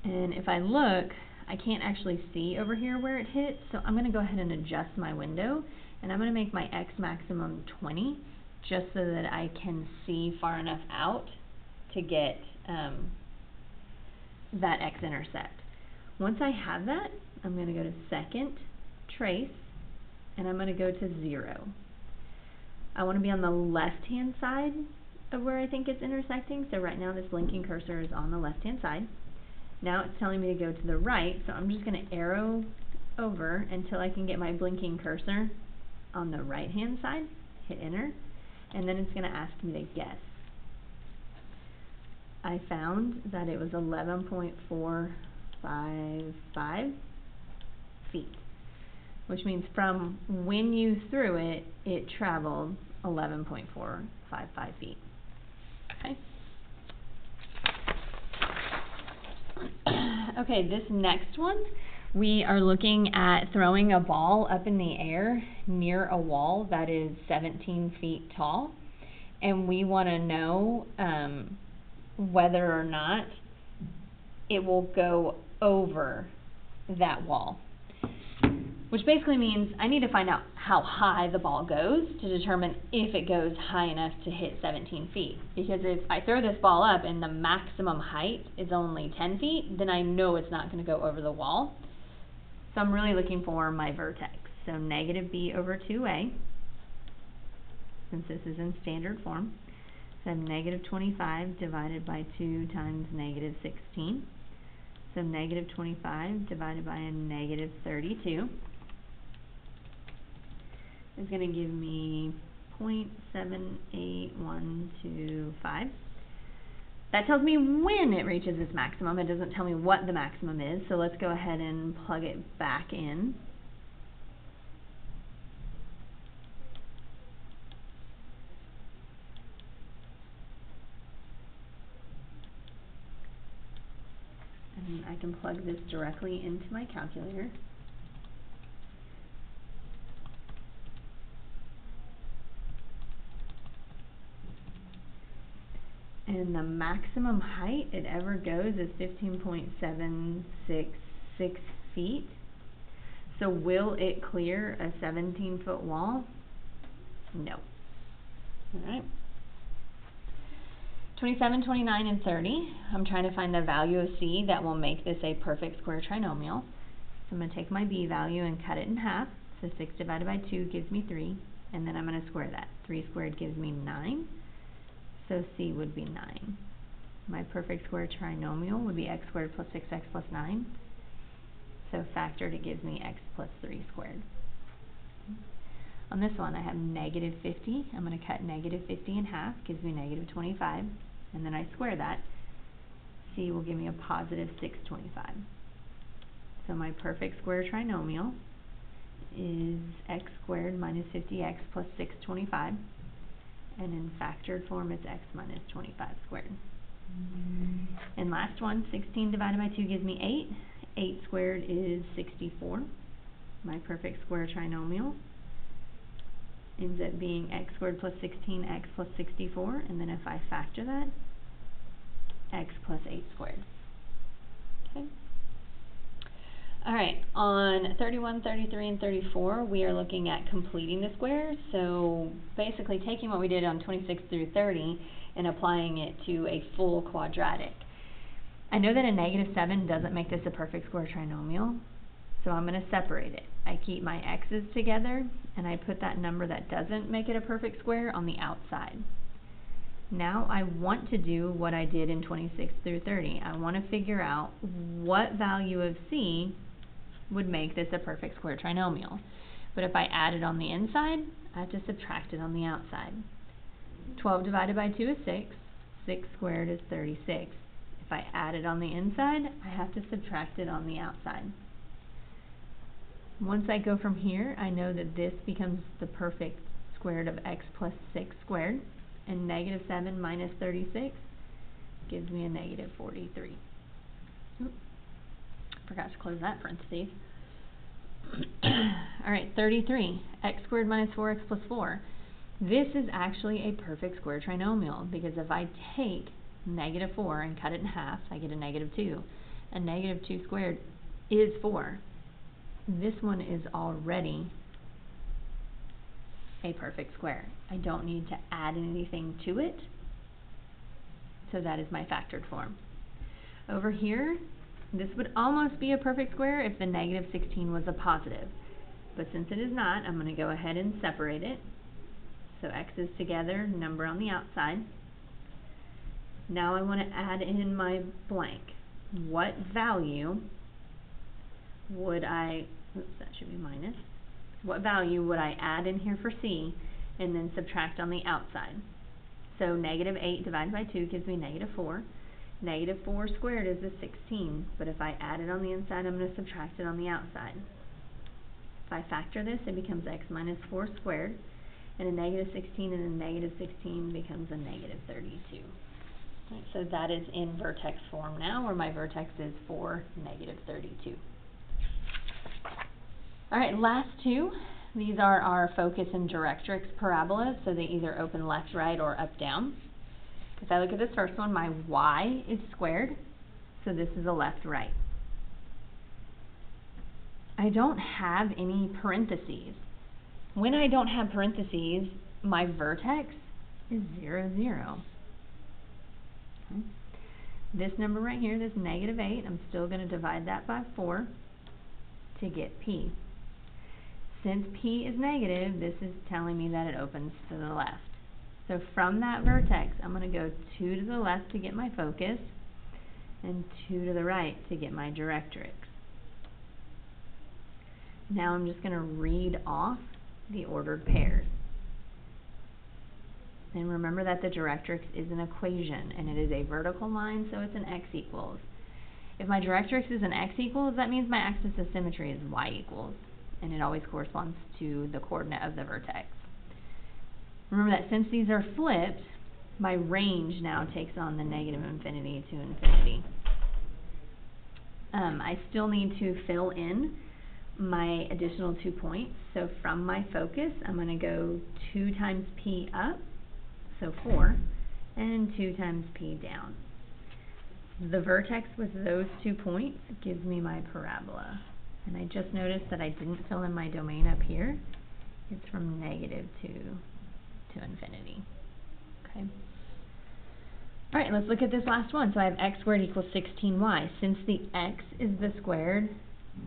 And if I look, I can't actually see over here where it hits, so I'm going to go ahead and adjust my window, and I'm going to make my X maximum 20, just so that I can see far enough out to get that X-intercept. Once I have that, I'm going to go to Second, Trace, and I'm going to go to 0. I want to be on the left-hand side of where I think it's intersecting, so right now this blinking cursor is on the left-hand side. Now it's telling me to go to the right, so I'm just going to arrow over until I can get my blinking cursor on the right-hand side, hit enter, and then it's going to ask me to guess. I found that it was 11.455 feet, which means from when you threw it, it traveled 11.455 feet. Okay. Okay, this next one, we are looking at throwing a ball up in the air near a wall that is 17 feet tall, and we want to know whether or not it will go over that wall. Which basically means I need to find out how high the ball goes to determine if it goes high enough to hit 17 feet. Because if I throw this ball up and the maximum height is only 10 feet, then I know it's not going to go over the wall. So I'm really looking for my vertex. So negative b over 2a, since this is in standard form. So I have negative 25 divided by 2 times negative 16. So negative 25 divided by a negative 32. Is going to give me 0.78125. That tells me when it reaches its maximum. It doesn't tell me what the maximum is, so let's go ahead and plug it back in. And I can plug this directly into my calculator. And the maximum height it ever goes is 15.766 feet. So will it clear a 17-foot wall? No. All right. 27, 29, and 30. I'm trying to find the value of C that will make this a perfect square trinomial. So I'm going to take my B value and cut it in half. So 6 divided by 2 gives me 3. And then I'm going to square that. 3 squared gives me 9. So C would be 9. My perfect square trinomial would be x squared plus 6x plus 9. So factored, it gives me x plus 3 squared. On this one, I have negative 50. I'm going to cut negative 50 in half, gives me negative 25. And then I square that. C will give me a positive 625. So my perfect square trinomial is x squared minus 50x plus 625. And in factored form, it's x minus 25 squared. And last one, 16 divided by 2 gives me 8. 8 squared is 64. My perfect square trinomial ends up being x squared plus 16x plus 64. And then if I factor that, x plus 8 squared. Okay. All right, on 31, 33, and 34, we are looking at completing the square. So basically taking what we did on 26 through 30 and applying it to a full quadratic. I know that a negative 7 doesn't make this a perfect square trinomial, so I'm going to separate it. I keep my x's together, and I put that number that doesn't make it a perfect square on the outside. Now I want to do what I did in 26 through 30. I want to figure out what value of C would make this a perfect square trinomial. But if I add it on the inside, I have to subtract it on the outside. 12 divided by 2 is 6. 6 squared is 36. If I add it on the inside, I have to subtract it on the outside. Once I go from here, I know that this becomes the perfect square root of x plus 6 squared. And negative 7 minus 36 gives me a negative 43. Oops. Forgot to close that parentheses. All right, 33. X squared minus 4x plus 4. This is actually a perfect square trinomial because if I take negative 4 and cut it in half, I get a negative 2. a negative 2 squared is 4. This one is already a perfect square. I don't need to add anything to it, so that is my factored form. Over here, this would almost be a perfect square if the negative 16 was a positive, but since it is not, I'm going to go ahead and separate it. So x's together, number on the outside. Now I want to add in my blank. What value would I, oops, that should be minus. What value would I add in here for c and then subtract on the outside? So negative 8 divided by 2 gives me negative 4. Negative 4 squared is a 16, but if I add it on the inside, I'm going to subtract it on the outside. If I factor this, it becomes x minus 4 squared, and a negative 16 and a negative 16 becomes a negative 32. Right, so that is in vertex form now, where my vertex is 4, negative 32. Alright, last two. These are our focus and directrix parabolas, so they either open left, right, or up, down. If I look at this first one, my y is squared, so this is a left, right. I don't have any parentheses. When I don't have parentheses, my vertex is 0, 0. Okay. This number right here, this negative 8, I'm still going to divide that by 4 to get p. Since p is negative, this is telling me that it opens to the left. So from that vertex, I'm going to go 2 to the left to get my focus, and 2 to the right to get my directrix. Now I'm just going to read off the ordered pairs. And remember that the directrix is an equation, and it is a vertical line, so it's an x equals. If my directrix is an x equals, that means my axis of symmetry is y equals, and it always corresponds to the coordinate of the vertex. Remember that since these are flipped, my range now takes on the negative infinity to infinity. I still need to fill in my additional 2 points. So from my focus, I'm going to go 2 times p up, so 4, and 2 times p down. The vertex with those 2 points gives me my parabola. And I just noticed that I didn't fill in my domain up here. It's from negative to infinity. Okay. Alright, let's look at this last one. So I have x squared equals 16y. Since the x is the squared,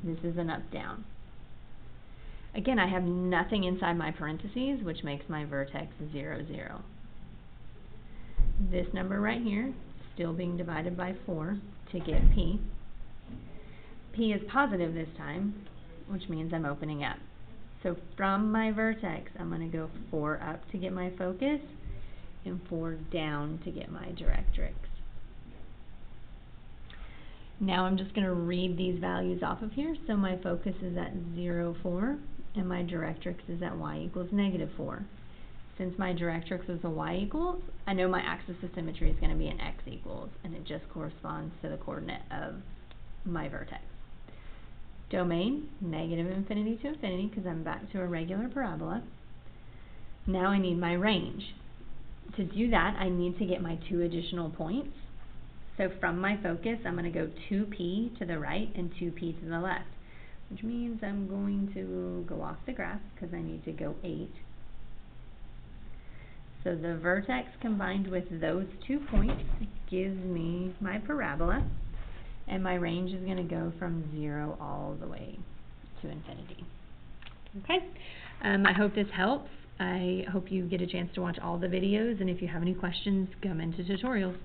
this is an up-down. Again, I have nothing inside my parentheses, which makes my vertex 0, 0. This number right here, still being divided by 4 to get p. P is positive this time, which means I'm opening up. So from my vertex, I'm going to go 4 up to get my focus, and 4 down to get my directrix. Now I'm just going to read these values off of here. So my focus is at 0, 4, and my directrix is at y equals negative 4. Since my directrix is a y equals, I know my axis of symmetry is going to be an x equals, and it just corresponds to the coordinate of my vertex. Domain, negative infinity to infinity, because I'm back to a regular parabola. Now I need my range. To do that, I need to get my 2 additional points. So from my focus, I'm going to go 2p to the right and 2p to the left, which means I'm going to go off the graph because I need to go 8. So the vertex combined with those 2 points gives me my parabola. And my range is going to go from 0 all the way to infinity. Okay, I hope this helps. I hope you get a chance to watch all the videos, and if you have any questions, come into tutorials.